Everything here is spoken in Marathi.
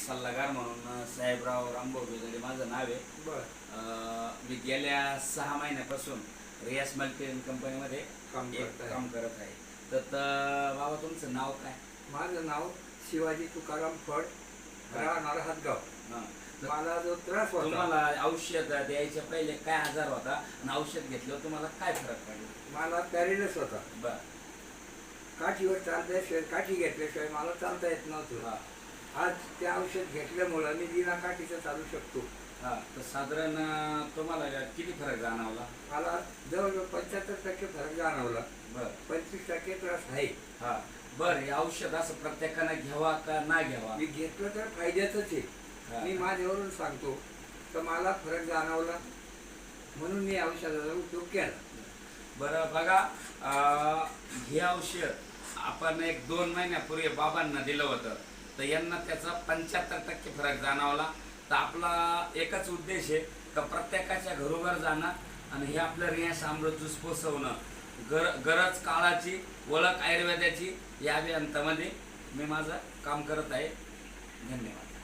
सल्लागार म्हणून साहेबराव रामभाऊ बेदडे माझं नाव आहे. मी गेल्या 6 महिन्यापासून रियास मल्टी कंपनीमध्ये काम करत आहे. तर बाबा तुमचं नाव काय? माझं नाव शिवाजी तुकाराम फड, राहणार हातगाव. मला जो त्रास होता, तुम्हाला औषध द्यायच्या पहिले काय आजार होता आणि औषध घेतलं तुम्हाला काय फरक पडला? मला पॅरेलिस होता. बर. काठीवर चालल्याशिवाय, काठी घेतल्याशिवाय मला चालता येत नव्हतं. आज ते औषध घेतल्यामुळं मी बिना काठीचं चालू शकतो. तर साधारण तुम्हाला किती फरक जाणवला? मला जवळजवळ 75% फरक जाणवला. बर. 25% त्रास आहे. बर. हे औषध असं प्रत्येकानं घ्यावा का ना घ्यावा? मी घेतलं तर फायद्याचंच आहे. मी माझ्यावरून सांगतो तर मला फरक जाणवला म्हणून मी औषधाचा उपयोग केला. बरं बघा, हे औषध आपण 1-2 महिन्यापूर्वी बाबांना दिलं होतं, तर यांना त्याचा 75% फरक जाणवला. तर आपला एकच उद्देश आहे का प्रत्येकाच्या घरोघर जाणं आणि हे आपलं रियास अमृत ज्यूस पोचवणं. गरज काळाची, ओळख आयुर्वेदाची या अभियानामध्ये मी माझं काम करत आहे. धन्यवाद.